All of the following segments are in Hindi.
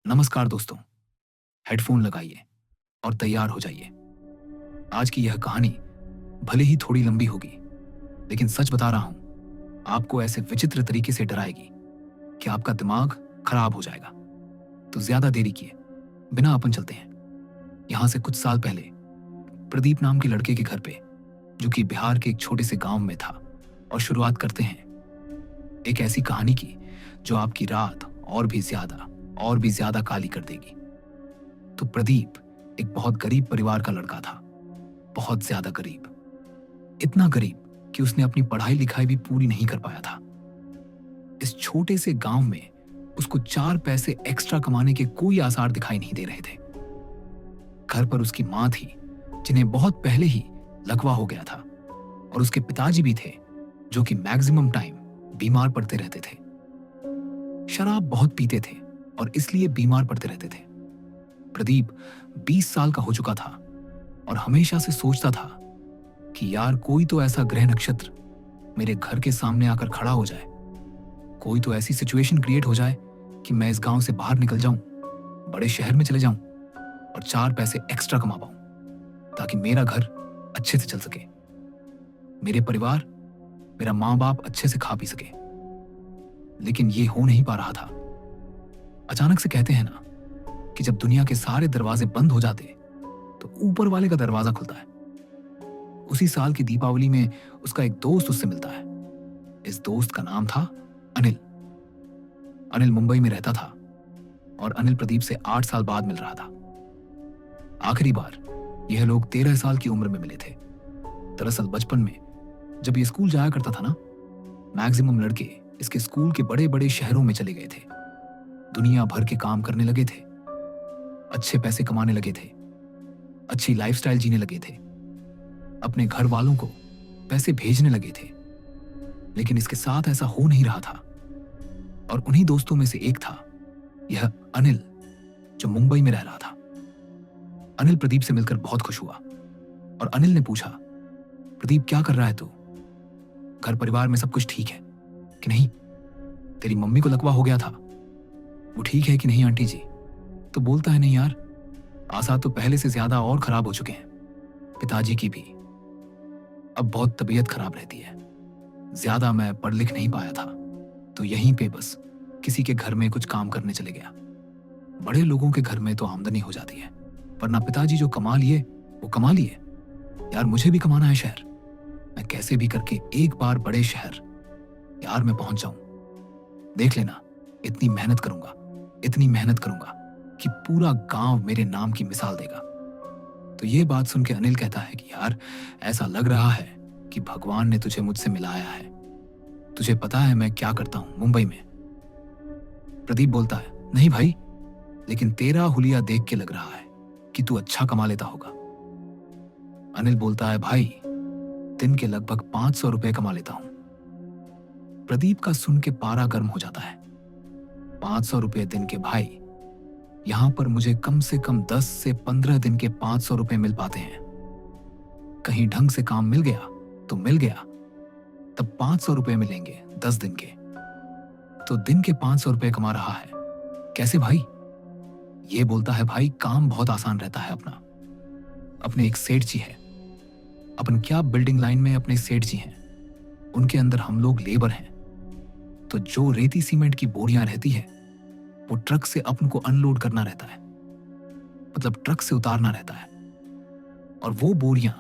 नमस्कार दोस्तों, हेडफोन लगाइए और तैयार हो जाइए। आज की यह कहानी भले ही थोड़ी लंबी होगी, लेकिन सच बता रहा हूं, आपको ऐसे विचित्र तरीके से डराएगी कि आपका दिमाग खराब हो जाएगा। तो ज्यादा देरी किए बिना अपन चलते हैं। यहां से कुछ साल पहले प्रदीप नाम के लड़के के घर पे, जो कि बिहार के एक छोटे से गांव में था, और शुरुआत करते हैं एक ऐसी कहानी की जो आपकी रात और भी ज्यादा काली कर देगी। तो प्रदीप एक बहुत गरीब परिवार का लड़का था, बहुत ज्यादा गरीब, इतना गरीब कि उसने अपनी पढ़ाई लिखाई भी पूरी नहीं कर पाया था। इस छोटे से गांव में उसको 4 पैसे एक्स्ट्रा कमाने के कोई आसार दिखाई नहीं दे रहे थे। घर पर उसकी मां थी, जिन्हें बहुत पहले ही लकवा हो गया था, और उसके पिताजी भी थे, जो कि मैक्सिमम टाइम बीमार पड़ते रहते थे। शराब बहुत पीते थे और इसलिए बीमार पड़ते रहते थे। प्रदीप 20 साल का हो चुका था और हमेशा से सोचता था कि यार कोई तो ऐसा ग्रह नक्षत्र मेरे घर के सामने आकर खड़ा हो जाए, कोई तो ऐसी सिचुएशन क्रिएट हो जाए कि मैं इस गांव से बाहर निकल जाऊं, बड़े शहर में चले जाऊं और 4 पैसे एक्स्ट्रा कमा पाऊं, ताकि मेरा घर अच्छे से चल सके, मेरे परिवार, मेरा माँ बाप अच्छे से खा पी सके। लेकिन ये हो नहीं पा रहा था। अचानक से कहते हैं ना कि जब दुनिया के सारे दरवाजे बंद हो जाते तो ऊपर वाले का दरवाजा खुलता है। उसी साल की दीपावली में उसका एक दोस्त उससे मिलता है। इस दोस्त का नाम था अनिल। अनिल मुंबई में रहता था और अनिल प्रदीप से 8 साल बाद मिल रहा था। आखिरी बार यह लोग 13 साल की उम्र में मिले थे। दरअसल बचपन में जब ये स्कूल जाया करता था ना, मैक्सिमम लड़के इसके स्कूल के बड़े बड़े शहरों में चले गए थे, दुनिया भर के काम करने लगे थे, अच्छे पैसे कमाने लगे थे, अच्छी लाइफस्टाइल जीने लगे थे, अपने घर वालों को पैसे भेजने लगे थे। लेकिन इसके साथ ऐसा हो नहीं रहा था। और उन्हीं दोस्तों में से एक था यह अनिल, जो मुंबई में रह रहा था। अनिल प्रदीप से मिलकर बहुत खुश हुआ और अनिल ने पूछा, प्रदीप क्या कर रहा है तू? घर परिवार में सब कुछ ठीक है कि नहीं? तेरी मम्मी को लकवा हो गया था, वो ठीक है कि नहीं आंटी जी? तो बोलता है, नहीं यार, आशा तो पहले से ज्यादा और खराब हो चुके हैं, पिताजी की भी अब बहुत तबीयत खराब रहती है। ज्यादा मैं पढ़ लिख नहीं पाया था, तो यहीं पे बस किसी के घर में कुछ काम करने चले गया। बड़े लोगों के घर में तो आमदनी हो जाती है, वरना पिताजी जो कमा लिए वो कमा लिए। यार मुझे भी कमाना है शहर, मैं कैसे भी करके एक बार बड़े शहर यार मैं पहुंच जाऊं। देख लेना, इतनी मेहनत करूंगा कि पूरा गांव मेरे नाम की मिसाल देगा। तो ये बात सुन के अनिल कहता है कि यार ऐसा लग रहा है कि भगवान ने तुझे मुझसे मिलाया है। तुझे पता है मैं क्या करता हूं मुंबई में? प्रदीप बोलता है, नहीं भाई, लेकिन तेरा हुलिया देख के लग रहा है कि तू अच्छा कमा लेता होगा। अनिल बोलता है, भाई दिन के लगभग 500 रुपए कमा लेता हूं। प्रदीप का सुन के पारा गर्म हो जाता है। 500 रुपए दिन के भाई, यहां पर मुझे कम से कम 10 से 15 दिन के 500 रुपए मिल पाते हैं। कहीं ढंग से काम मिल गया तो मिल गया, तब 500 रुपए मिलेंगे 10 दिन के। तो दिन के 500 रुपए कमा रहा है, कैसे भाई? ये बोलता है, भाई काम बहुत आसान रहता है अपना। अपने एक सेठ जी है, अपन क्या बिल्डिंग लाइन में अपने सेठ जी हैं, उनके अंदर हम लोग लेबर हैं। तो जो रेती सीमेंट की बोरियां रहती है वो ट्रक से अपन को अनलोड करना रहता है, मतलब ट्रक से उतारना रहता है। और वो बोरियां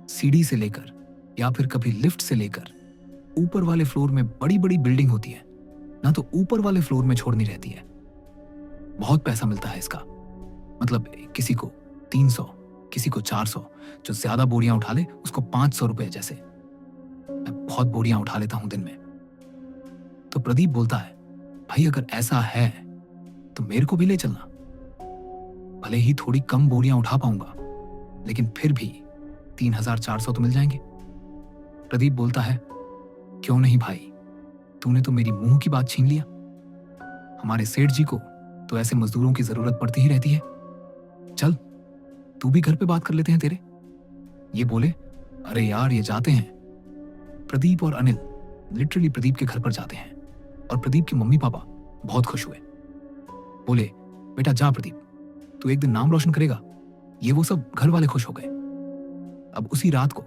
सीढ़ी से लेकर या फिर कभी लिफ्ट से लेकर ऊपर वाले फ्लोर में, बड़ी बड़ी बिल्डिंग होती है ना, तो ऊपर वाले फ्लोर में छोड़नी रहती है। बहुत पैसा मिलता है इसका, मतलब किसी को 300, किसी को 400, जो ज्यादा बोरियां उठा ले उसको 500 रुपए। जैसे मैं बहुत बोरियां उठा लेता हूं दिन में। तो प्रदीप बोलता है, भाई अगर ऐसा है तो मेरे को भी ले चलना। भले ही थोड़ी कम बोरियां उठा पाऊंगा, लेकिन फिर भी 3400 तो मिल जाएंगे। प्रदीप बोलता है, क्यों नहीं भाई, तूने तो मेरी मुंह की बात छीन लिया। हमारे सेठ जी को तो ऐसे मजदूरों की जरूरत पड़ती ही रहती है। चल तू भी घर पे बात कर लेते हैं तेरे। ये बोले, अरे यार ये जाते हैं। प्रदीप और अनिल लिटरली प्रदीप के घर पर जाते हैं और प्रदीप के मम्मी पापा बहुत खुश हुए। बोले, बेटा जा प्रदीप, तू एक दिन नाम रोशन करेगा। ये वो सब घर वाले खुश हो गए। अब उसी रात को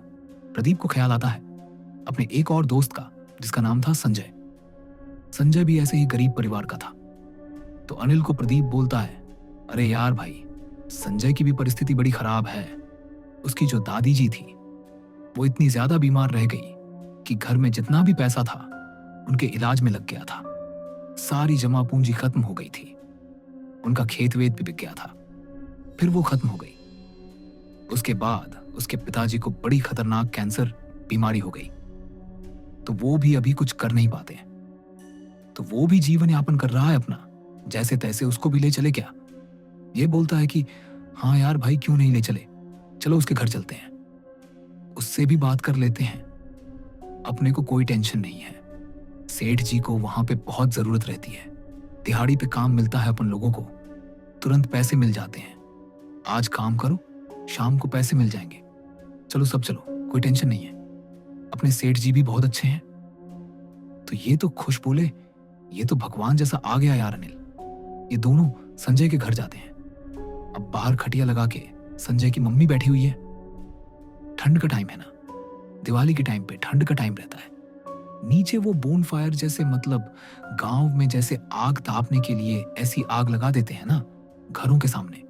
प्रदीप को ख्याल आता है अपने एक और दोस्त का, जिसका नाम था संजय। संजय भी ऐसे ही गरीब परिवार का था। तो अनिल को प्रदीप बोलता है, अरे यार भाई, संजय की भी परिस्थिति बड़ी खराब है। उसकी जो दादी जी थी वो इतनी ज्यादा बीमार रह गई कि घर में जितना भी पैसा था उनके इलाज में लग गया था। सारी जमा पूंजी खत्म हो गई थी। उनका खेत वेत भी बिक गया था, फिर वो खत्म हो गई। उसके बाद उसके पिताजी को बड़ी खतरनाक कैंसर बीमारी हो गई। तो वो भी अभी कुछ कर नहीं पाते हैं। तो वो भी जीवन यापन कर रहा है अपना, जैसे तैसे। उसको भी ले चले क्या? ये बोलता है कि हाँ यार भाई, क्यों नहीं ले चले, चलो उसके घर चलते हैं, उससे भी बात कर लेते हैं। अपने को कोई टेंशन नहीं है। सेठ जी को वहां पे बहुत जरूरत रहती है। दिहाड़ी पे काम मिलता है अपन लोगों को, तुरंत पैसे मिल जाते हैं। आज काम करो, शाम को पैसे मिल जाएंगे। चलो सब चलो, कोई टेंशन नहीं है। अपने सेठ जी भी बहुत अच्छे हैं। तो ये तो खुश बोले, ये तो भगवान जैसा आ गया यार अनिल। ये दोनों संजय के घर जाते हैं। अब बाहर खटिया लगा के संजय की मम्मी बैठी हुई है। ठंड का टाइम है ना, दिवाली के टाइम पे ठंड का टाइम रहता है। नीचे वो बोन फायर जैसे, मतलब गांव में जैसे आग तापने के लिए ऐसी आग लगा देते हैं ना घरों के सामने।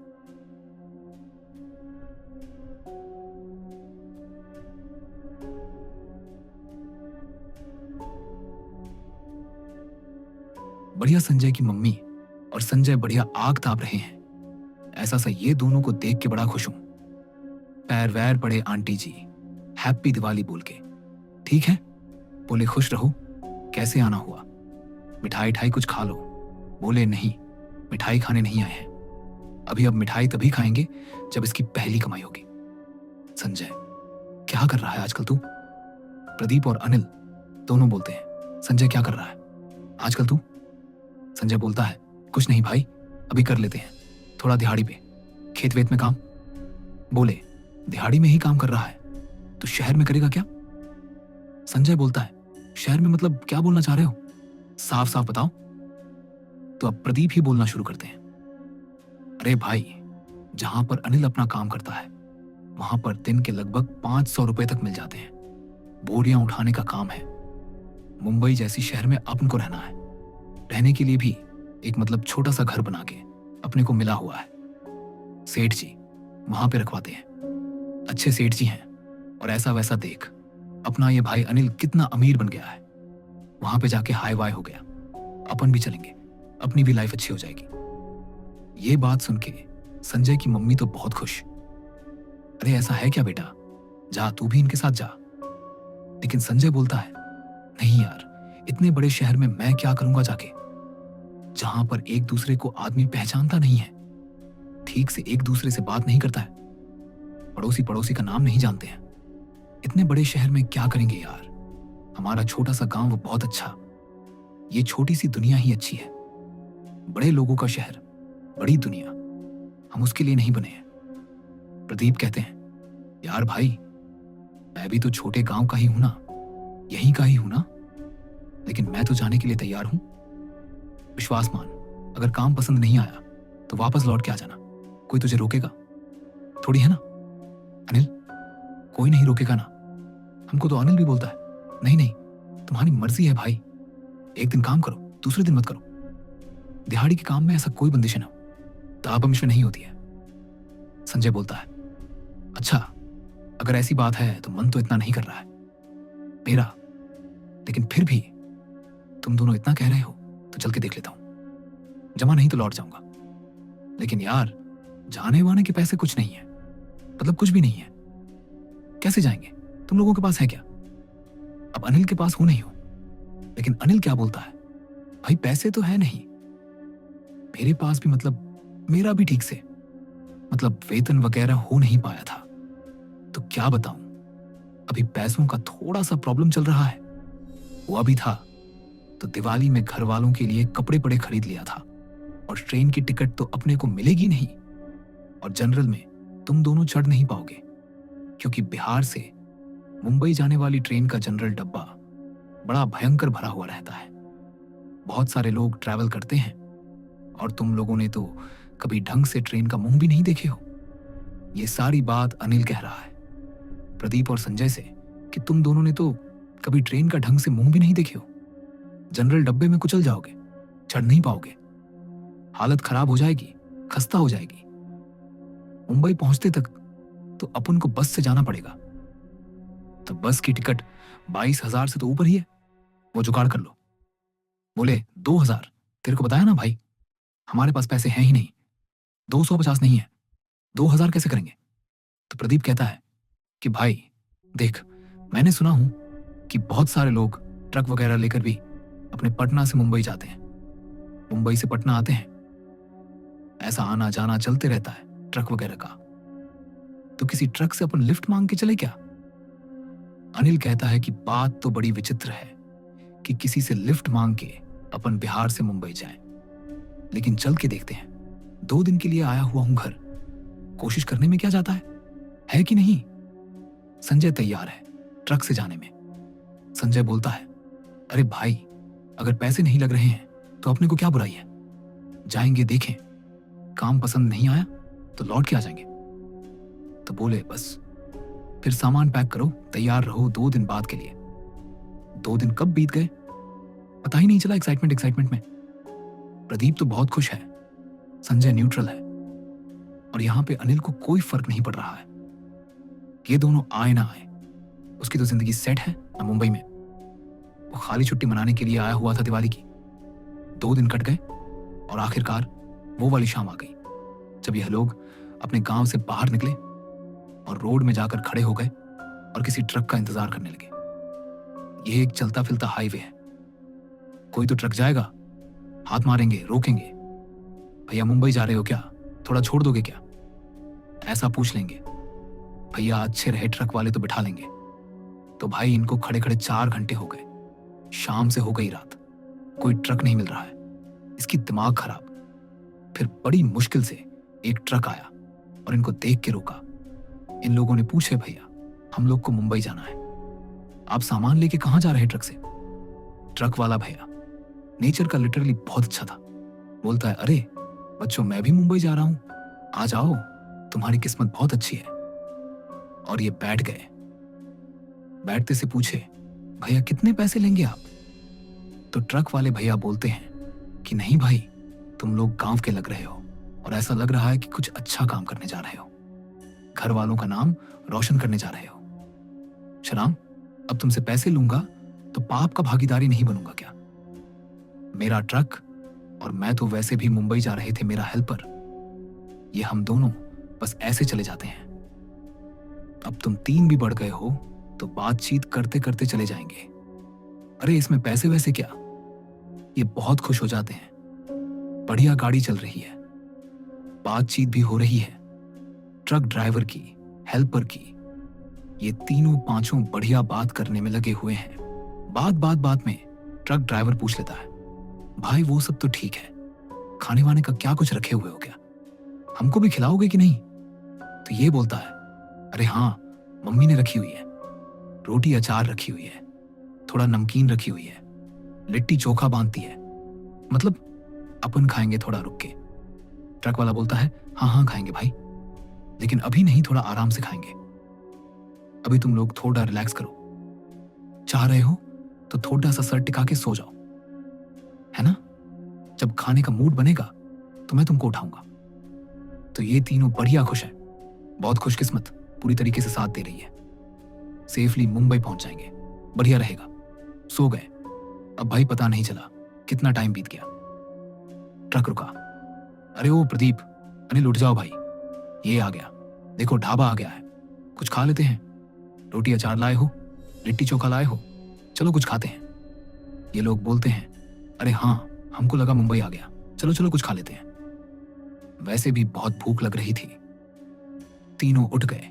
बढ़िया संजय की मम्मी और संजय बढ़िया आग ताप रहे हैं। ऐसा सा ये दोनों को देख के बड़ा खुश हूं। पैर वैर पड़े आंटी जी, हैप्पी दिवाली बोल के। ठीक है, बोले खुश रहो। कैसे आना हुआ? मिठाई ठाई कुछ खा लो। बोले नहीं, मिठाई खाने नहीं आए हैं अभी। अब मिठाई तभी खाएंगे जब इसकी पहली कमाई होगी। संजय, क्या कर रहा है आजकल तू? प्रदीप और अनिल दोनों बोलते हैं, संजय क्या कर रहा है आजकल तू? संजय बोलता है, कुछ नहीं भाई, अभी कर लेते हैं थोड़ा दिहाड़ी पे, खेत वेत में काम। बोले, दिहाड़ी में ही काम कर रहा है तो शहर में करेगा क्या? संजय बोलता है, शहर में मतलब क्या बोलना चाह रहे हो, साफ साफ बताओ। तो अब प्रदीप ही बोलना शुरू करते हैं, अरे भाई, जहां पर अनिल अपना काम करता है वहां पर दिन के लगभग 500 रुपए तक मिल जाते हैं। बोरियां उठाने का काम है। मुंबई जैसी शहर में अपन को रहना है। रहने के लिए भी एक मतलब छोटा सा घर बना के अपने को मिला हुआ है। सेठ जी वहां पे रखवाते हैं। अच्छे सेठ जी हैं। और ऐसा वैसा देख, अपना ये भाई अनिल कितना अमीर बन गया है। वहां पे जाके हाई वाई हो गया। अपन भी चलेंगे, अपनी भी लाइफ अच्छी हो जाएगी। ये बात सुन के संजय की मम्मी तो बहुत खुश। अरे ऐसा है क्या बेटा, जा तू भी इनके साथ जा। लेकिन संजय बोलता है, नहीं यार, इतने बड़े शहर में मैं क्या करूंगा जाके, जहां पर एक दूसरे को आदमी पहचानता नहीं है, ठीक से एक दूसरे से बात नहीं करता है, पड़ोसी पड़ोसी का नाम नहीं जानते हैं। इतने बड़े शहर में क्या करेंगे यार। हमारा छोटा सा गांव वो बहुत अच्छा, ये छोटी सी दुनिया ही अच्छी है। बड़े लोगों का शहर, बड़ी दुनिया, हम उसके लिए नहीं बने हैं। प्रदीप कहते हैं, यार भाई, मैं भी तो छोटे गांव का ही हूं ना, यहीं का ही हूं ना, लेकिन मैं तो जाने के लिए तैयार हूं। विश्वास मान, अगर काम पसंद नहीं आया तो वापस लौट के आ जाना, कोई तुझे रोकेगा थोड़ी है ना। अनिल, कोई नहीं रोकेगा ना। हमको तो अनिल भी बोलता है, नहीं नहीं, तुम्हारी मर्जी है भाई, एक दिन काम करो, दूसरे दिन मत करो। दिहाड़ी के काम में ऐसा कोई बंदिश ना, दाबमिश में नहीं होती है। संजय बोलता है, अच्छा, अगर ऐसी बात है तो मन तो इतना नहीं कर रहा है मेरा, लेकिन फिर भी तुम दोनों इतना कह रहे हो तो चल के देख लेता हूं। जमा नहीं तो लौट जाऊंगा। लेकिन यार, जाने वाने के पैसे कुछ नहीं है, मतलब कुछ भी नहीं है। कैसे जाएंगे? तुम लोगों के पास है क्या? अब अनिल के पास हो नहीं हो, लेकिन अनिल क्या बोलता है, भाई पैसे तो है नहीं मेरे पास भी, मतलब मेरा भी ठीक से मतलब वेतन वगैरह हो नहीं पाया था। तो क्या बताऊं, अभी पैसों का थोड़ा सा प्रॉब्लम चल रहा है। वो अभी था तो दिवाली में घर वालों के लिए कपड़े पड़े खरीद लिया था, और ट्रेन की टिकट तो अपने को मिलेगी नहीं, और जनरल में तुम दोनों चढ़ नहीं पाओगे, क्योंकि बिहार से मुंबई जाने वाली ट्रेन का जनरल डब्बा बड़ा भयंकर भरा हुआ रहता है। बहुत सारे लोग ट्रैवल करते हैं, और तुम लोगों ने तो कभी ढंग से ट्रेन का मुंह भी नहीं देखे हो? ये सारी बात अनिल कह रहा है प्रदीप और संजय से कि तुम दोनों ने तो कभी ट्रेन का ढंग से मुंह भी नहीं देखे हो। जनरल डब्बे में कुचल जाओगे, चढ़ नहीं पाओगे, हालत खराब हो जाएगी, खस्ता हो जाएगी। मुंबई पहुंचते तक तो अपन को बस से जाना पड़ेगा। तो बस की टिकट 22,000 से तो ऊपर ही है, वो जुगाड़ कर लो। बोले 2,000? तेरे को बताया ना भाई, हमारे पास पैसे हैं ही नहीं, 250 नहीं है, 2,000 कैसे करेंगे? तो प्रदीप कहता है कि भाई देख, मैंने सुना हूं कि बहुत सारे लोग ट्रक वगैरह लेकर भी अपने पटना से मुंबई जाते हैं, मुंबई से पटना आते हैं, ऐसा आना जाना चलते रहता है ट्रक वगैरह का। तो किसी ट्रक से अपन लिफ्ट मांग के चले क्या? अनिल कहता है कि बात तो बड़ी विचित्र है कि किसी से लिफ्ट मांग के अपन बिहार से मुंबई जाएं, लेकिन चल के देखते हैं। 2 दिन के लिए आया हुआ हूं घर, कोशिश करने में क्या जाता है कि नहीं? संजय तैयार है ट्रक से जाने में। संजय बोलता है, अरे भाई, अगर पैसे नहीं लग रहे हैं तो अपने को क्या बुराई है, जाएंगे, देखें, काम पसंद नहीं आया तो लौट के आ जाएंगे। तो बोले बस फिर सामान पैक करो, तैयार रहो 2 दिन बाद के लिए। 2 दिन कब बीत गए पता ही नहीं चला एक्साइटमेंट में। प्रदीप तो बहुत खुश है, संजय न्यूट्रल है, और यहां पे अनिल को कोई फर्क नहीं पड़ रहा है। ये दोनों आए ना आए, उसकी तो जिंदगी सेट है ना मुंबई में। वो खाली छुट्टी मनाने के लिए आया हुआ था दिवाली की। 2 दिन कट गए और आखिरकार वो वाली शाम आ गई जब यह लोग अपने गांव से बाहर निकले और रोड में जाकर खड़े हो गए और किसी ट्रक का इंतजार करने लगे। यह एक चलता फिरता हाईवे है, कोई तो ट्रक जाएगा, हाथ मारेंगे, रोकेंगे, भैया मुंबई जा रहे हो क्या, थोड़ा छोड़ दोगे क्या, ऐसा पूछ लेंगे। भैया अच्छे रहे ट्रक वाले तो बिठा लेंगे। तो भाई इनको खड़े खड़े 4 घंटे हो गए, शाम से हो गई रात, कोई ट्रक नहीं मिल रहा है, इसकी दिमाग खराब। फिर बड़ी मुश्किल से एक ट्रक आया और इनको देख के रोका। इन लोगों ने पूछे, भैया हम लोग को मुंबई जाना है, आप सामान लेके कहां जा रहे हैं ट्रक से? ट्रक वाला भैया, नेचर का लिटरली बहुत अच्छा था, बोलता है, अरे बच्चों, मैं भी मुंबई जा रहा हूं, आ जाओ, तुम्हारी किस्मत बहुत अच्छी है। और ये बैठ गए। बैठते से पूछे, भैया कितने पैसे लेंगे आप? तो ट्रक वाले भैया बोलते हैं कि नहीं भाई, तुम लोग गांव के लग रहे हो और ऐसा लग रहा है कि कुछ अच्छा काम करने जा रहे हो, घर वालों का नाम रोशन करने जा रहे हो। शराम, अब तुमसे पैसे लूंगा तो पाप का भागीदारी नहीं बनूंगा क्या? मेरा ट्रक और मैं तो वैसे भी मुंबई जा रहे थे, मेरा हेल्पर, ये हम दोनों बस ऐसे चले जाते हैं। अब तुम 3 भी बढ़ गए हो तो बातचीत करते करते चले जाएंगे। अरे इसमें पैसे वैसे क्या? ये बहुत खुश हो जाते हैं, बढ़िया गाड़ी चल रही है, बातचीत भी हो रही है, ट्रक ड्राइवर की, हेल्पर की, ये तीनों पांचों बढ़िया बात करने में लगे हुए हैं। बात में ट्रक ड्राइवर पूछ लेता है, भाई वो सब तो ठीक है, खाने वाने का क्या कुछ रखे हुए हो क्या, हमको भी खिलाओगे कि नहीं? तो ये बोलता है, अरे हाँ, मम्मी ने रखी हुई है, रोटी अचार रखी हुई है, थोड़ा नमकीन रखी हुई है, लिट्टी चोखा बांधती है, मतलब अपन खाएंगे थोड़ा रुक के। ट्रक वाला बोलता है, हाँ खाएंगे भाई, लेकिन अभी नहीं, थोड़ा आराम से खाएंगे, अभी तुम लोग थोड़ा रिलैक्स करो, चाह रहे हो तो थोड़ा सा सर टिका के सो जाओ, है ना? जब खाने का मूड बनेगा तो मैं तुमको उठाऊंगा। तो ये तीनों बढ़िया खुश हैं, बहुत खुशकिस्मत, पूरी तरीके से साथ दे रही है, सेफली मुंबई पहुंच जाएंगे, बढ़िया रहेगा। सो गए। अब भाई पता नहीं चला कितना टाइम बीत गया। ट्रक रुका, अरे ओ प्रदीप, अनिल उठ जाओ भाई, ये आ गया, देखो ढाबा आ गया है, कुछ खा लेते हैं, रोटी अचार लाए हो, लिट्टी चोखा लाए हो, चलो कुछ खाते हैं। ये लोग बोलते हैं, अरे हाँ, हमको लगा मुंबई आ गया, चलो चलो कुछ खा लेते हैं। वैसे भी बहुत भूख लग रही थी। तीनों उठ गए,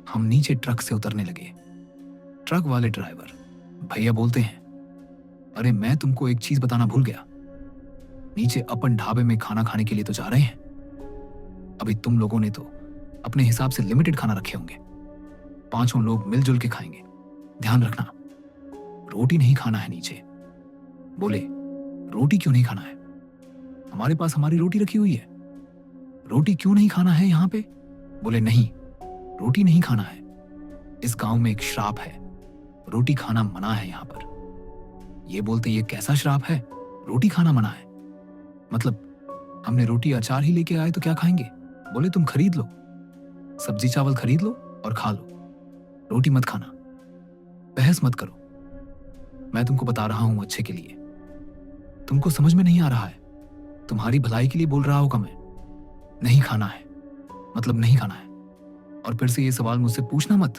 हम नीचे ट्रक से उतरने लगे। ट्रक वाले ड्राइवर भैया बोलते हैं, अरे मैं तुमको एक चीज बताना भूल गया, नीचे अपन ढाबे में खाना खाने के लिए तो जा रहे हैं, अभी तुम लोगों ने तो अपने हिसाब से लिमिटेड खाना रखे होंगे, 5 लोग मिलजुल के खाएंगे, ध्यान रखना, रोटी नहीं खाना है नीचे। बोले, रोटी क्यों नहीं खाना है, हमारे पास हमारी रोटी रखी हुई है, रोटी क्यों नहीं खाना है यहाँ पे? बोले नहीं, रोटी नहीं खाना है। इस गांव में एक श्राप है, रोटी खाना मना है यहाँ पर। ये बोलते ये कैसा श्राप है, रोटी खाना मना है? मतलब हमने रोटी अचार ही लेके आए तो क्या खाएंगे? बोले तुम खरीद लो, सब्जी चावल खरीद लो और खा लो, रोटी मत खाना। बहस मत करो, मैं तुमको बता रहा हूं अच्छे के लिए। तुमको समझ में नहीं आ रहा है, तुम्हारी भलाई के लिए बोल रहा होगा मैं। नहीं खाना है मतलब नहीं खाना है। और फिर से ये सवाल मुझसे पूछना मत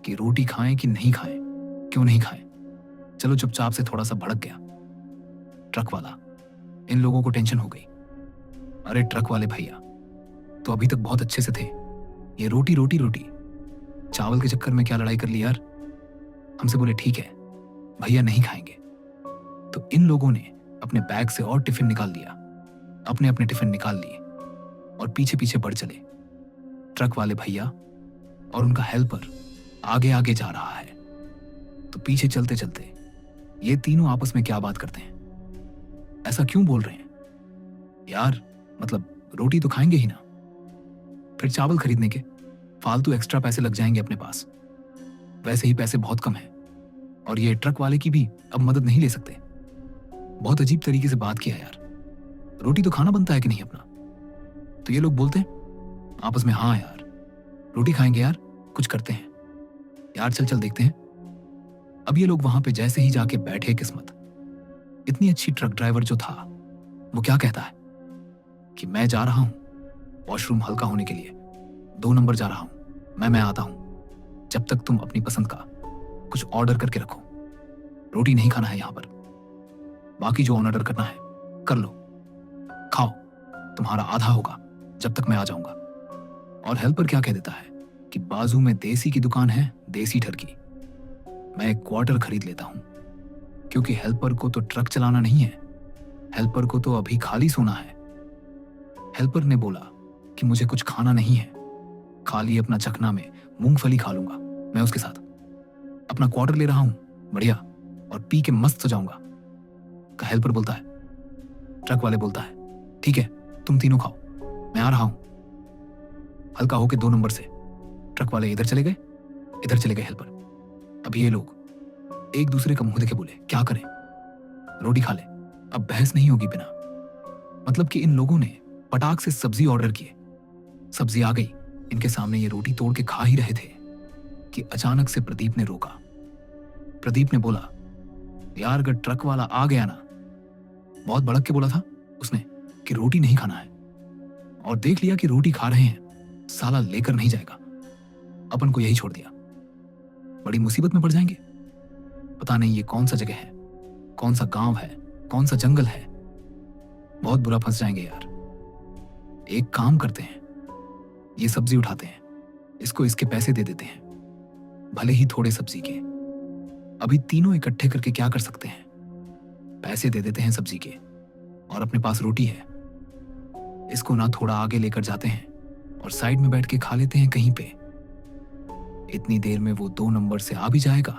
कि रोटी खाएं कि नहीं खाएं, क्यों नहीं खाएं। चलो चुपचाप से थोड़ा सा भड़क गया ट्रक वाला। इन लोगों को टेंशन हो गई। अरे ट्रक वाले भैया तो अभी तक बहुत अच्छे से थे, ये रोटी रोटी रोटी चावल के चक्कर में क्या लड़ाई कर ली यार। हमसे बोले ठीक है भैया नहीं खाएंगे। तो इन लोगों ने अपने बैग से और टिफिन निकाल लिया, अपने अपने टिफिन निकाल लिए और पीछे पीछे बढ़ चले। ट्रक वाले भैया और उनका हेल्पर आगे आगे जा रहा है। तो पीछे चलते चलते ये तीनों आपस में क्या बात करते हैं, ऐसा क्यों बोल रहे हैं यार, मतलब रोटी तो खाएंगे ही ना, फिर चावल खरीदने के फालतू एक्स्ट्रा पैसे लग जाएंगे अपने पास, वैसे ही पैसे बहुत कम है और ये ट्रक वाले की भी अब मदद नहीं ले सकते। बहुत अजीब तरीके से बात किया यार, रोटी तो खाना बनता है कि नहीं अपना। तो ये लोग बोलते हैं आपस में हाँ यार रोटी खाएंगे यार, कुछ करते हैं यार, चल चल देखते हैं। अब ये लोग वहां पे जैसे ही जाके बैठे, किस्मत इतनी अच्छी, ट्रक ड्राइवर जो था वो क्या कहता है कि मैं जा रहा हूं वॉशरूम हल्का होने के लिए, 2 नंबर जा रहा हूं मैं आता हूं, जब तक तुम अपनी पसंद का कुछ ऑर्डर करके रखो, रोटी नहीं खाना है यहां पर, बाकी जो ऑर्डर करना है कर लो, खाओ, तुम्हारा आधा होगा जब तक मैं आ जाऊंगा। और हेल्पर क्या कह देता है कि बाजू में देसी की दुकान है, देसी ठरकी, मैं एक क्वार्टर खरीद लेता हूं, क्योंकि हेल्पर को तो ट्रक चलाना नहीं है, हेल्पर को तो अभी खाली सोना है। हेल्पर ने बोला कि मुझे कुछ खाना नहीं है, खाली अपना चखना में मूंगफली खा लूंगा मैं उसके साथ, अपना क्वार्टर ले रहा हूं बढ़िया और पी के मस्त हो जाऊंगा। का हेल्पर बोलता है, ट्रक वाले बोलता है ठीक है तुम तीनों खाओ, मैं आ रहा हूं हल्का होके 2 नंबर से। ट्रक वाले इधर चले गए, इधर चले गए हेल्पर। अब ये लोग एक दूसरे का मुंह देखे बोले क्या करें, रोटी खा ले, अब बहस नहीं होगी बिना। मतलब कि इन लोगों ने पटाख से सब्जी ऑर्डर किए, सब्जी आ गई इनके सामने, ये रोटी तोड़ के खा ही रहे थे कि अचानक से प्रदीप ने रोका। प्रदीप ने बोला यार अगर ट्रक वाला आ गया ना, बहुत भड़क के बोला था उसने कि रोटी नहीं खाना है, और देख लिया कि रोटी खा रहे हैं, साला लेकर नहीं जाएगा, अपन को यही छोड़ दिया, बड़ी मुसीबत में पड़ जाएंगे। पता नहीं ये कौन सा जगह है, कौन सा गांव है, कौन सा जंगल है, बहुत बुरा फंस जाएंगे यार। एक काम करते हैं, ये सब्जी उठाते हैं, इसको इसके पैसे दे देते हैं, भले ही थोड़े सब्जी के। अभी तीनों इकट्ठे करके क्या कर सकते हैं, पैसे दे देते हैं सब्जी के और अपने पास रोटी है, इसको ना थोड़ा आगे लेकर जाते हैं और साइड में बैठ के खा लेते हैं कहीं पे। इतनी देर में वो 2 नंबर से आ भी जाएगा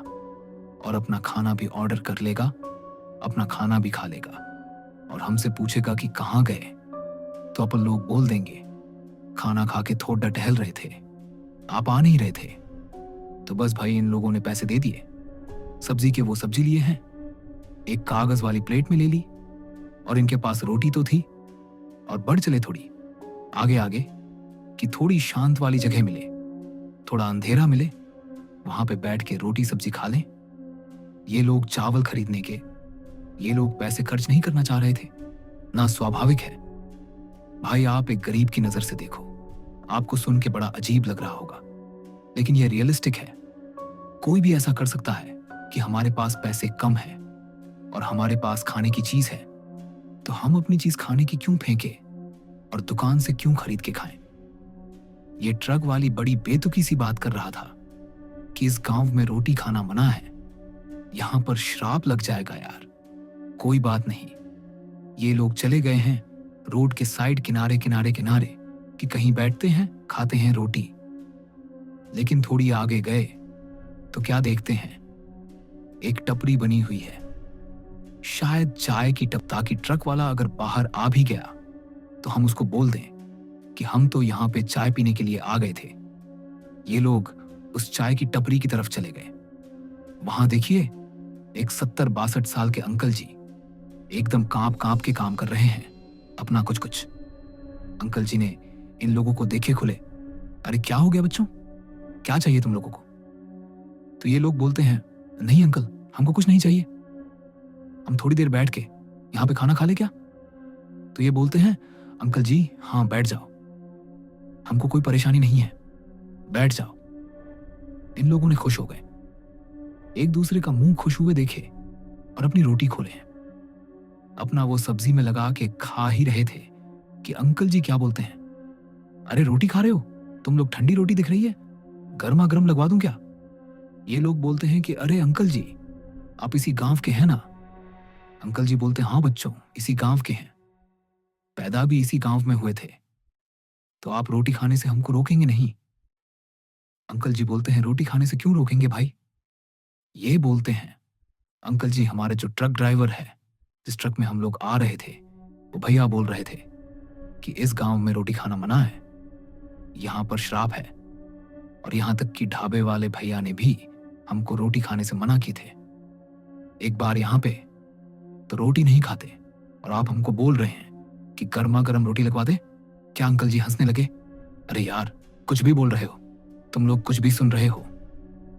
और अपना खाना भी ऑर्डर कर लेगा, अपना खाना भी खा लेगा और हमसे पूछेगा कि कहाँ गए, तो अपन लोग बोल देंगे खाना खा के थोड़ा टहल रहे थे, आप आ नहीं रहे थे। तो बस भाई इन लोगों ने पैसे दे दिए, सब्जी के वो सब्जी लिए हैं, एक कागज वाली प्लेट में ले ली और इनके पास रोटी तो थी, और बढ़ चले थोड़ी आगे आगे कि थोड़ी शांत वाली जगह मिले, थोड़ा अंधेरा मिले, वहां पे बैठ के रोटी सब्जी खा लें। ये लोग चावल खरीदने के, ये लोग पैसे खर्च नहीं करना चाह रहे थे ना, स्वाभाविक है भाई। आप एक गरीब की नजर से देखो, आपको सुन के बड़ा अजीब लग रहा होगा, लेकिन यह रियलिस्टिक है। कोई भी ऐसा कर सकता है कि हमारे पास पैसे कम है और हमारे पास खाने की चीज है, तो हम अपनी चीज खाने की क्यों फेंके और दुकान से क्यों खरीद के खाएं। ये ट्रक वाली बड़ी बेतुकी सी बात कर रहा था कि इस गांव में रोटी खाना मना है, यहां पर श्राप लग जाएगा यार। कोई बात नहीं, ये लोग चले गए हैं रोड के साइड किनारे किनारे किनारे कि कहीं बैठते हैं खाते हैं रोटी। लेकिन थोड़ी आगे गए तो क्या देखते हैं, एक टपरी बनी हुई है, शायद चाय की टप, ताकि ट्रक वाला अगर बाहर आ भी गया तो हम उसको बोल दें कि हम तो यहाँ पे चाय पीने के लिए आ गए थे। ये लोग उस चाय की टपरी की तरफ चले गए। वहां देखिए, एक 70-62 साल के अंकल जी एकदम कांप कांप के काम कर रहे हैं अपना कुछ कुछ। अंकल जी ने इन लोगों को देखे खुले, अरे क्या हो गया बच्चों, क्या चाहिए तुम लोगों को? तो ये लोग बोलते हैं, नहीं अंकल, हमको कुछ नहीं चाहिए, हम थोड़ी देर बैठ के यहाँ पे खाना खा ले क्या? तो ये बोलते हैं, अंकल जी हाँ बैठ जाओ, हमको कोई परेशानी नहीं है, बैठ जाओ। इन लोगों ने खुश हो गए, एक दूसरे का मुंह खुश हुए देखे और अपनी रोटी खोले हैं। अपना वो सब्जी में लगा के खा ही रहे थे कि अंकल जी क्या बोलते हैं, अरे रोटी खा रहे हो तुम लोग, ठंडी रोटी दिख रही है, गर्मा गर्म लगवा दूं क्या? ये लोग बोलते हैं कि अरे अंकल जी आप इसी गांव के हैं ना? अंकल जी बोलते हैं, हाँ बच्चों इसी गांव के हैं, पैदा भी इसी गांव में हुए थे, तो आप रोटी खाने से हमको रोकेंगे नहीं? अंकल जी बोलते हैं, रोटी खाने से क्यों रोकेंगे भाई? ये बोलते हैं, अंकल जी हमारे जो ट्रक ड्राइवर है, जिस ट्रक में हम लोग आ रहे थे, वो भैया बोल रहे थे कि इस गांव में रोटी खाना मना है, यहां पर श्राप है, और यहां तक कि ढाबे वाले भैया ने भी हमको रोटी खाने से मना किए थे। एक बार यहां पे तो रोटी नहीं खाते और आप हमको बोल रहे हैं कि गर्मा गर्म रोटी लगवा दे क्या? अंकल जी हंसने लगे, अरे यार कुछ भी बोल रहे हो तुम लोग, कुछ भी सुन रहे हो,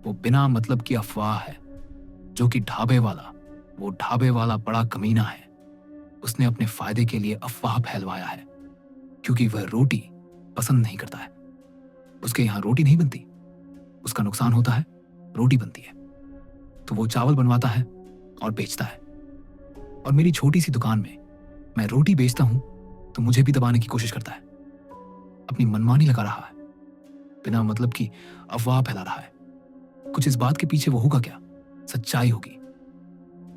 वो बिना मतलब की अफवाह है, जो कि वो ढाबे वाला बड़ा कमीना है, उसने अपने फायदे के लिए अफवाह फैलवाया है, क्योंकि वह रोटी पसंद नहीं करता है, उसके यहां रोटी नहीं बनती, उसका नुकसान होता है, रोटी बनती है, तो वो चावल बनवाता है और बेचता है, और मेरी छोटी सी दुकान में मैं रोटी बेचता हूं तो मुझे भी दबाने की कोशिश करता है, अपनी मनमानी लगा रहा है, बिना मतलब की अफवाह फैला रहा है। कुछ इस बात के पीछे वो होगा क्या? सच्चाई होगी।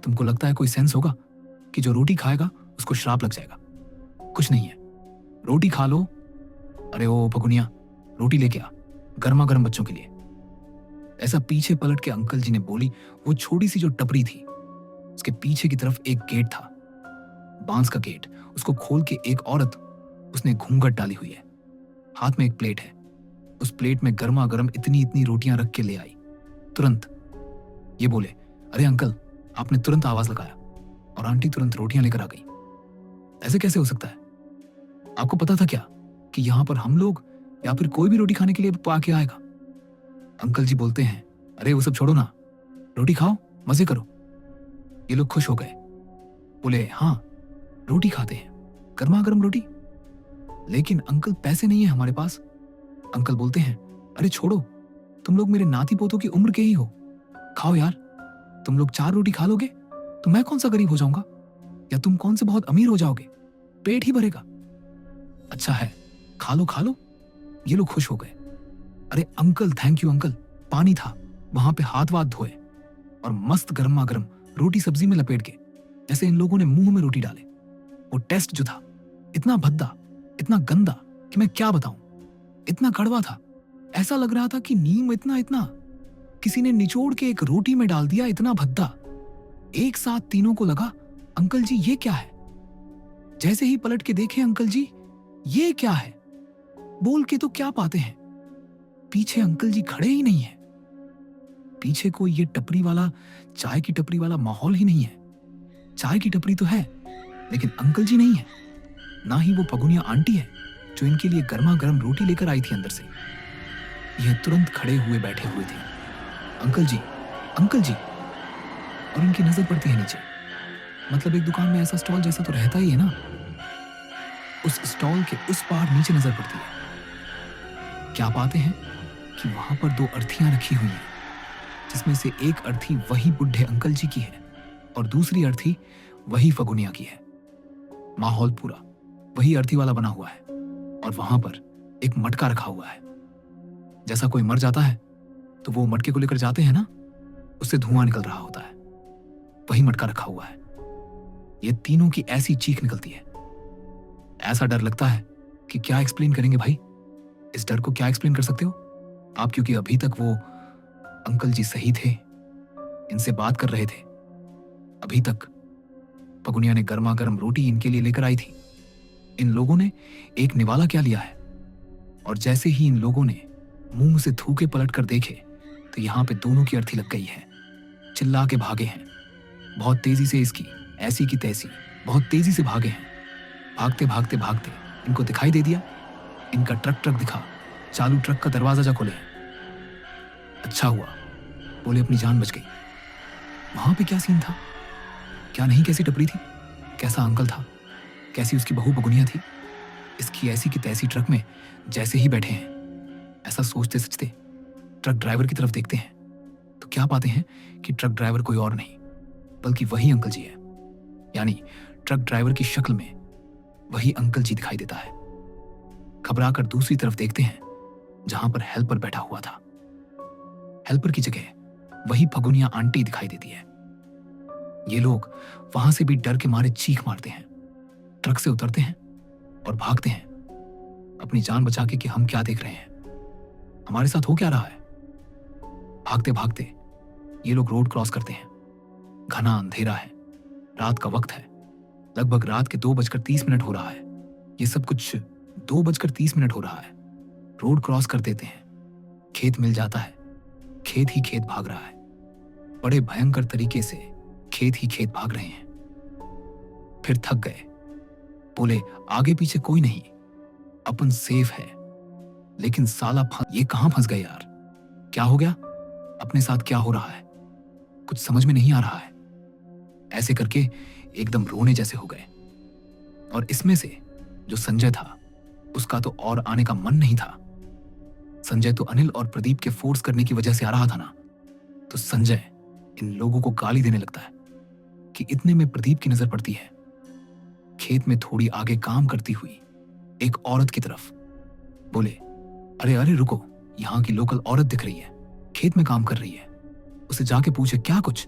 तुमको लगता है कोई सेंस होगा कि जो रोटी खाएगा उसको श्राप लग जाएगा? कुछ नहीं है, रोटी खा लो। अरे ओ फगुनिया, रोटी लेके आ, गर्मा गर्म बच्चों के लिए। ऐसा पीछे पलट के अंकल जी ने बोली। वो छोटी सी जो टपरी थी, उसके पीछे की तरफ एक गेट था, बांस का गेट, उसको खोल के एक औरत, उसने घूंघट डाली हुई है, हाथ में एक प्लेट है, उस प्लेट में गर्मा गर्म इतनी इतनी रोटियां रख के ले आई। तुरंत ये बोले, अरे अंकल, आपने तुरंत आवाज लगाया और आंटी तुरंत रोटियां लेकर आ गई। ऐसे कैसे हो सकता है? आपको पता था क्या कि यहां पर हम लोग या फिर कोई भी रोटी खाने के लिए आके आएगा? अंकल जी बोलते हैं, अरे वो सब छोड़ो ना, रोटी खाओ, मजे करो। ये लोग खुश हो गए, बोले हाँ रोटी खाते हैं, गर्मा गर्म रोटी। लेकिन अंकल पैसे नहीं है हमारे पास। अंकल बोलते हैं, अरे छोड़ो, तुम लोग मेरे नाती पोतों की उम्र के ही हो, खाओ यार, तुम लोग 4 रोटी खा लोगे तो मैं कौन सा गरीब हो जाऊंगा, या तुम कौन से बहुत अमीर हो जाओगे, पेट ही भरेगा। अच्छा है, खा लो खा लो। ये लोग खुश हो गए। अरे अंकल, थैंक यू अंकल। पानी था वहां पे, हाथ वाथ धोए और मस्त गर्मा गर्म रोटी सब्जी में लपेट के जैसे इन लोगों ने मुंह में रोटी डाले। वो टेस्ट जो था, इतना भद्दा, इतना गंदा कि मैं क्या बताऊं, इतना कड़वा था, ऐसा लग रहा था कि नीम इतना इतना किसी ने निचोड़ के एक रोटी में डाल दिया, इतना भद्दा। एक साथ तीनों को लगा, अंकल जी ये क्या है? जैसे ही पलट के देखे अंकल जी, ये क्या है बोल के तो क्या पाते हैं, पीछे अंकल जी खड़े ही नहीं है। पीछे कोई ये टपरी वाला, चाय की टपरी वाला माहौल ही नहीं है। चाय की टपरी तो है लेकिन अंकल जी नहीं है, ना ही वो फगुनिया आंटी है जो इनके लिए गर्मा गर्म रोटी लेकर आई थी अंदर से। यह तुरंत खड़े हुए बैठे हुए थे, अंकल जी अंकल जी, और इनकी नजर पड़ती है नीचे। मतलब एक दुकान में ऐसा स्टॉल जैसा तो रहता ही है ना, उस स्टॉल के उस पार नीचे नजर पड़ती है। क्या पाते हैं कि वहां पर 2 अर्थियां रखी हुई हैं, जिसमें से एक अर्थी वही बुढ़े अंकल जी की है और दूसरी अर्थी वही फगुनिया की है। माहौल पूरा वही अर्थी वाला बना हुआ है और वहां पर एक मटका रखा हुआ है। जैसा कोई मर जाता है तो वो मटके को लेकर जाते हैं ना, उससे धुआं निकल रहा होता है, वही मटका रखा हुआ है। ये तीनों की ऐसी चीख निकलती है, ऐसा डर लगता है कि क्या एक्सप्लेन करेंगे भाई, इस डर को क्या एक्सप्लेन कर सकते हो आप? क्योंकि अभी तक वो अंकल जी सही थे, इनसे बात कर रहे थे। अभी तक फगुनिया ने गर्मा गर्म रोटी इनके लिए लेकर आई थी। इन लोगों ने एक निवाला क्या लिया है, और जैसे ही इन लोगों ने मुंह से थूके पलट कर देखे तो यहाँ पे दोनों की अर्थी लग गई है। चिल्ला के भागे हैं, बहुत तेजी से, इसकी ऐसी की तैसी, बहुत तेजी से भागे हैं। भागते भागते भागते इनको दिखाई दे दिया, इनका ट्रक दिखा। चालू ट्रक का दरवाजा जा खोले। अच्छा हुआ, बोले अपनी जान बच गई। वहां पे क्या सीन था? क्या नहीं कैसी टपरी थी, कैसा अंकल था, कैसी उसकी बहू बगुनिया थी। इसकी ऐसी की तैसी ट्रक में जैसे ही बैठे हैं। ऐसा सोचते सोचते ट्रक ड्राइवर की तरफ देखते हैं तो क्या पाते हैं कि ट्रक ड्राइवर कोई और नहीं बल्कि वही अंकल जी है। यानी ट्रक ड्राइवर की शक्ल में वही अंकल जी दिखाई देता है। घबराकर दूसरी तरफ देखते हैं जहां पर हेल्पर बैठा हुआ था। हेल्पर की जगह वही फगुनिया आंटी दिखाई देती है। ये लोग वहां से भी डर के मारे चीख मारते हैं, ट्रक से उतरते हैं और भागते हैं अपनी जान बचा के कि हम क्या देख रहे हैं, हमारे साथ हो क्या रहा है। भागते भागते ये लोग रोड क्रॉस करते हैं। घना अंधेरा है, रात का वक्त है, लगभग रात के 2:30 हो रहा है। ये सब कुछ 2:30 हो रहा है। रोड क्रॉस कर देते हैं, खेत मिल जाता है। खेत ही खेत भाग रहा है, बड़े भयंकर तरीके से खेत ही खेत भाग रहे हैं। फिर थक गए, बोले आगे पीछे कोई नहीं, अपन सेफ है। लेकिन साला ये कहां फंस गए यार, क्या हो गया, अपने साथ क्या हो रहा है, कुछ समझ में नहीं आ रहा है। ऐसे करके एकदम रोने जैसे हो गए। और इसमें से जो संजय था उसका तो और आने का मन नहीं था। संजय तो अनिल और प्रदीप के फोर्स करने की वजह से आ रहा था ना। तो संजय इन लोगों को गाली देने लगता है कि इतने में प्रदीप की नजर पड़ती है खेत में थोड़ी आगे काम करती हुई एक औरत की तरफ। बोले अरे अरे रुको, यहाँ की लोकल औरत दिख रही है, खेत में काम कर रही है, उसे जाके पूछे क्या कुछ।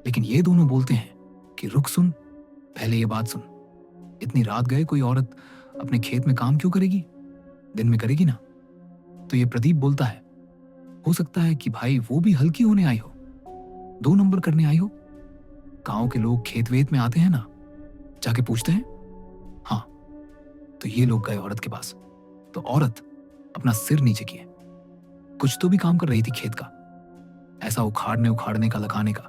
लेकिन ये दोनों बोलते हैं कि रुक सुन, पहले ये बात सुन, इतनी रात गए कोई औरत अपने खेत में काम क्यों करेगी, दिन में करेगी ना। तो ये प्रदीप बोलता है हो सकता है कि भाई वो भी हल्की होने आई हो, 2 नंबर करने आई हो। गांव के लोग खेत वेत में आते हैं ना, जाके पूछते हैं। हाँ, तो ये लोग गए औरत के पास। तो औरत अपना सिर नीचे किए, कुछ तो भी काम कर रही थी खेत का, ऐसा उखाड़ने का, लगाने का।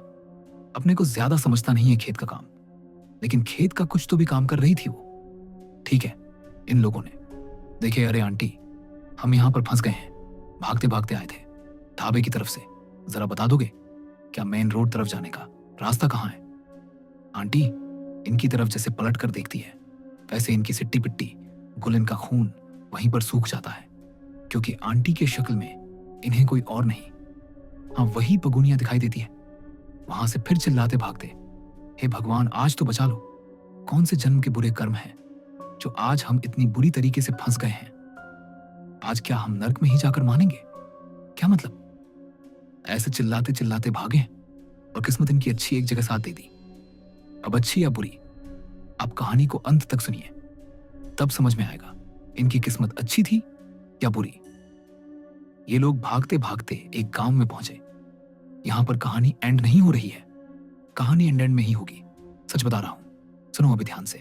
अपने को ज्यादा समझता नहीं है खेत का काम, लेकिन खेत का कुछ तो भी काम कर रही थी वो। ठीक है, इन लोगों ने देखे अरे आंटी हम यहां पर फंस गए हैं, भागते भागते आए थे ढाबे की तरफ से, जरा बता दोगे क्या मेन रोड तरफ जाने का रास्ता कहाँ है। आंटी इनकी तरफ जैसे पलट कर देखती है, वैसे इनकी सिट्टी पिट्टी गुल, इनका खून वहीं पर सूख जाता है, क्योंकि आंटी के शक्ल में इन्हें कोई और नहीं, हाँ वही पगुनिया दिखाई देती है। वहां से फिर चिल्लाते भागते, हे भगवान आज तो बचा लो, कौन से जन्म के बुरे कर्म हैं जो आज हम इतनी बुरी तरीके से फंस गए हैं। आज क्या हम नर्क में ही जाकर मानेंगे, क्या मतलब। ऐसे चिल्लाते चिल्लाते भागे और किस्मत इनकी अच्छी एक जगह साथ दे दी। अब अच्छी या बुरी, आप कहानी को अंत तक सुनिए, तब समझ में आएगा इनकी किस्मत अच्छी थी या बुरी। ये लोग भागते भागते एक गांव में पहुंचे। यहां पर कहानी एंड नहीं हो रही है, कहानी एंड में ही होगी, सच बता रहा हूं, सुनो अभी ध्यान से।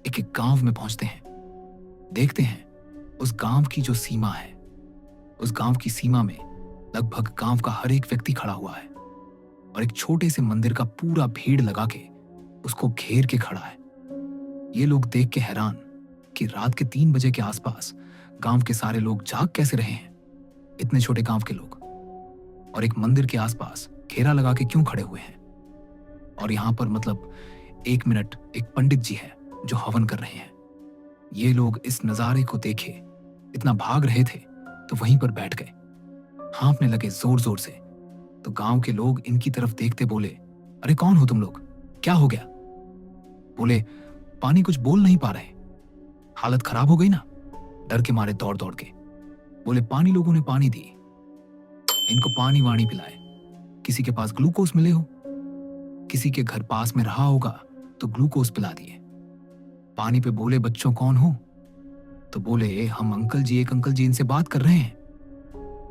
एक एक गांव में पहुंचते हैं, देखते हैं उस गांव की जो सीमा है, उस गांव की सीमा में लगभग गांव का हर एक व्यक्ति खड़ा हुआ है और एक छोटे से मंदिर का पूरा भीड़ लगा के उसको घेर के खड़ा है। ये लोग देख के हैरान कि रात के 3 बजे के आसपास गांव के सारे लोग जाग कैसे रहे हैं, इतने छोटे गांव के लोग, और एक मंदिर के आसपास घेरा लगा के क्यों खड़े हुए हैं। और यहां पर मतलब 1 मिनट एक पंडित जी है जो हवन कर रहे हैं। ये लोग इस नजारे को देखे इतना भाग रहे थे तो वहीं पर बैठ गए, हाँफने लगे जोर जोर से। तो गांव के लोग इनकी तरफ देखते बोले अरे कौन हो तुम लोग, क्या हो गया। बोले पानी, कुछ बोल नहीं पा रहे, हालत खराब हो गई ना, डर के मारे दौड़ दौड़ के। बोले पानी, लोगों ने पानी दी, इनको पानी वाणी पिलाए, किसी के पास ग्लूकोज मिले हो, किसी के घर पास में रहा होगा तो ग्लूकोज पिला दिए। पानी पे बोले बच्चों कौन हो, तो बोले हम अंकल जी, एक अंकल जी इनसे बात कर रहे हैं।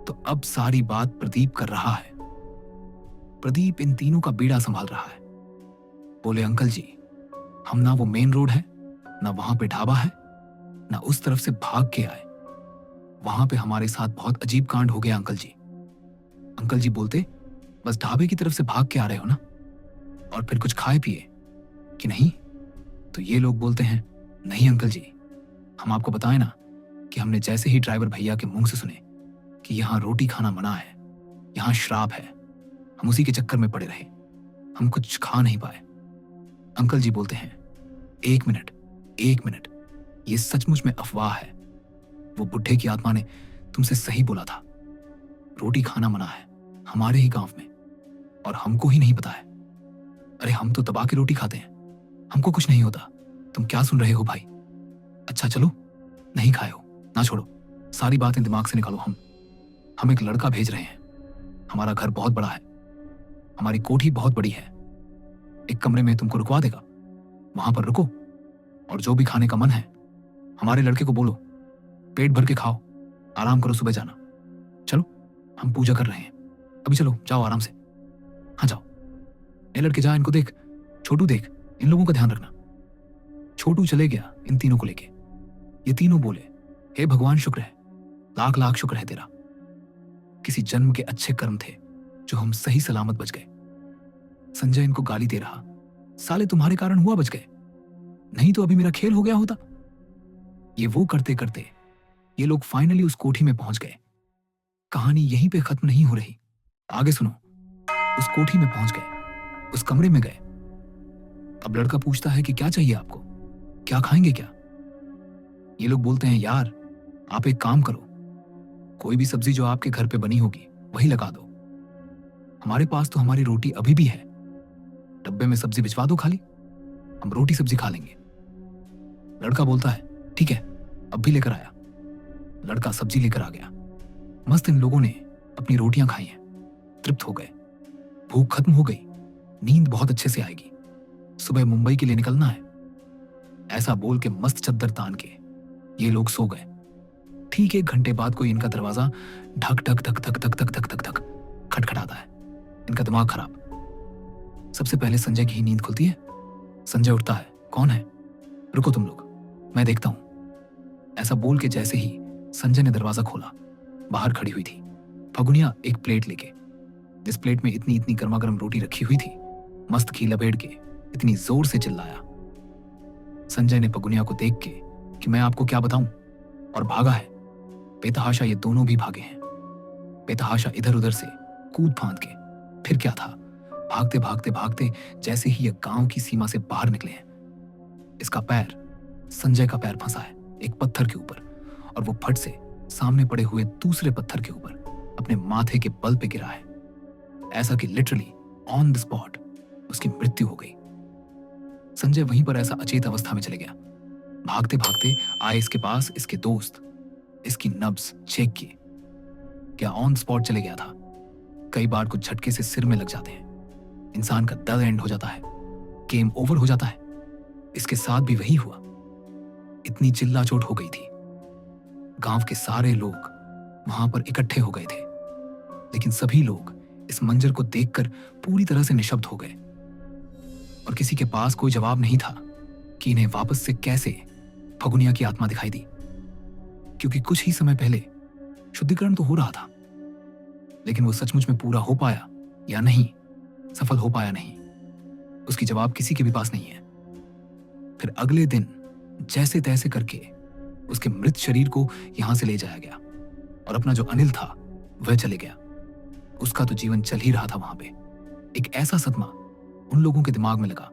तो अब सारी बात प्रदीप कर रहा है। प्रदीप इन तीनों का बीड़ा संभाल रहा है। बोले अंकल जी हम ना वो मेन रोड है, ना वहां पे ढाबा है, ना उस तरफ से भाग के आए, वहां पे हमारे साथ बहुत अजीब कांड हो गया अंकल जी। अंकल जी बोलते, बस ढाबे की तरफ से भाग के आ रहे हो ना, और फिर कुछ खाए पिए कि नहीं? तो ये लोग बोलते हैं, नहीं अंकल जी, हम आपको बताएं ना कि हमने जैसे ही ड्राइवर भैया के मुंह से सुने कि यहाँ रोटी खाना मना है, यहाँ श्राप है, हम उसी के चक्कर में पड़े रहे, हम कुछ खा नहीं पाए। अंकल जी बोलते हैं, एक मिनट, एक मिनट, ये सचमुच में अफवाह है। वो बुढ़े की आत्मा ने तुमसे सही बोला था, रोटी खाना मना है हमारे ही गांव में, और हमको ही नहीं पता है। अरे हम तो दबा के रोटी खाते हैं, हमको कुछ नहीं होता, तुम क्या सुन रहे हो भाई? अच्छा चलो, नहीं खाए हो ना, छोड़ो, सारी बातें दिमाग से निकालो। हम एक लड़का भेज रहे हैं, हमारा घर बहुत बड़ा है, हमारी कोठी बहुत बड़ी है, एक कमरे में तुमको रुकवा देगा, वहां पर रुको, और जो भी खाने का मन है हमारे लड़के को बोलो, पेट भर के खाओ, आराम करो, सुबह जाना। चलो, हम पूजा कर रहे हैं, अभी चलो, जाओ आराम से, हाँ जाओ। ए लड़के जा, इनको देख, छोटू देख, इन लोगों का ध्यान रखना। छोटू चले गया इन तीनों को लेके। ये तीनों बोले, हे भगवान शुक्र है, लाख लाख शुक्र है तेरा, किसी जन्म के अच्छे कर्म थे जो हम सही सलामत बच गए। संजय इनको गाली दे रहा, साले तुम्हारे कारण हुआ बच गए, नहीं तो अभी मेरा खेल हो गया होता। ये वो करते करते ये लोग फाइनली उस कोठी में पहुंच गए। कहानी यहीं पे खत्म नहीं हो रही, आगे सुनो। उस कोठी में पहुंच गए, उस कमरे में गए। अब लड़का पूछता है कि क्या चाहिए आपको, क्या खाएंगे क्या? ये लोग बोलते हैं, यार आप एक काम करो, कोई भी सब्जी जो आपके घर पे बनी होगी वही लगा दो, हमारे पास तो हमारी रोटी अभी भी है, डब्बे में सब्जी भिजवा दो, खाली हम रोटी सब्जी खा लेंगे। लड़का बोलता है, ठीक है, अब भी लेकर आया। लड़का सब्जी लेकर आ गया। मस्त इन लोगों ने अपनी रोटियां खाई हैं, तृप्त हो गए, भूख खत्म हो गई, नींद बहुत अच्छे से आएगी, सुबह मुंबई के लिए निकलना है। ऐसा बोल के मस्त चद्दर तान के ये लोग सो गए। ठीक 1 घंटे बाद कोई इनका दरवाजा ढक ढक धक धक धक धक धक धक धक खटखटाता है। इनका दिमाग खराब। सबसे पहले संजय की ही नींद खुलती है। संजय उठता है, कौन है? रुको तुम लोग, मैं देखता हूं। ऐसा बोल के जैसे ही संजय ने दरवाजा खोला, बाहर खड़ी हुई थी फगुनिया एक प्लेट लेके, जिस प्लेट में इतनी इतनी गर्मा गर्म रोटी रखी हुई थी, मस्त घी लपेट के इतनी जोर से चिल्लाया। संजय ने फगुनिया को देख के कि मैं आपको क्या बताऊं, और भागा है। बेतहाशा ये दोनों भी भागे हैं, बेतहाशा इधर उधर से कूद फांद के। फिर क्या था, भागते भागते भागते जैसे ही ये गांव की सीमा से बाहर निकले हैं, इसका पैर, संजय का पैर फंसा है एक पत्थर के ऊपर, और वो फट से सामने पड़े हुए दूसरे पत्थर के ऊपर अपने माथे के बल पे गिरा है। ऐसा कि लिटरली ऑन द स्पॉट उसकी मृत्यु हो गई। संजय वहीं पर ऐसा अचेत अवस्था में चले गया। भागते भागते आए इसके पास इसके दोस्त, इसकी नब्ज चेक किए, क्या ऑन स्पॉट चले गया था। कई बार कुछ झटके से सिर में लग जाते हैं, इंसान का डर एंड हो जाता है, गेम ओवर हो जाता है। इसके साथ भी वही हुआ। इतनी चिल्ला चोट हो गई थी, गांव के सारे लोग वहां पर इकट्ठे हो गए थे, लेकिन सभी लोग इस मंजर को देखकर पूरी तरह से निशब्द हो गए, और किसी के पास कोई जवाब नहीं था कि इन्हें वापस से कैसे फगुनिया की आत्मा दिखाई दी, क्योंकि कुछ ही समय पहले शुद्धिकरण तो हो रहा था, लेकिन वो सचमुच में पूरा हो पाया या नहीं, सफल हो पाया नहीं, उसकी जवाब किसी के भी पास नहीं है। फिर अगले दिन जैसे तैसे करके उसके मृत शरीर को यहां से ले जाया गया, और अपना जो अनिल था वह चले गया। उसका तो जीवन चल ही रहा था वहां पे। एक ऐसा सदमा उन लोगों के दिमाग में लगा,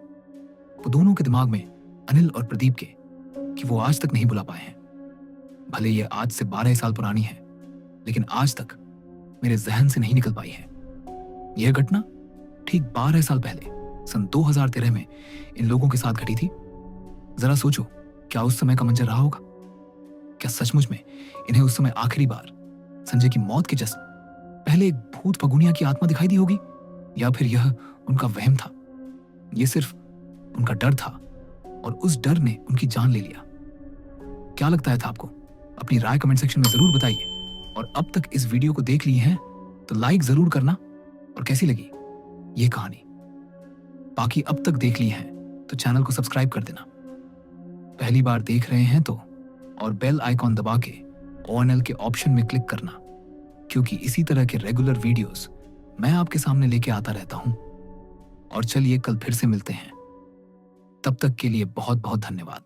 वो दोनों के दिमाग में, अनिल और प्रदीप के, कि वो आज तक नहीं भुला पाए हैं। भले ये आज से 12 साल पुरानी है, लेकिन आज तक मेरे जहन से नहीं निकल पाई है। यह घटना ठीक 12 साल पहले सन 2013 में इन लोगों के साथ घटी थी। जरा सोचो, क्या उस समय का मंजर रहा होगा? क्या सचमुच में इन्हें उस समय आखिरी बार संजय की मौत के जस्ट पहले एक भूत फगुनिया की आत्मा दिखाई दी होगी, या फिर यह उनका वहम था? यह सिर्फ उनका डर था, और उस डर ने उनकी जान ले लिया। क्या लगता है था आपको? अपनी राय कमेंट सेक्शन में जरूर बताइए, और अब तक इस वीडियो को देख ली है तो लाइक जरूर करना, और कैसी लगी ये कहानी। बाकी अब तक देख ली है तो चैनल को सब्सक्राइब कर देना, पहली बार देख रहे हैं तो, और बेल आइकॉन दबा के ONL के ऑप्शन में क्लिक करना, क्योंकि इसी तरह के रेगुलर वीडियोस मैं आपके सामने लेके आता रहता हूं। और चलिए कल फिर से मिलते हैं। तब तक के लिए बहुत बहुत धन्यवाद।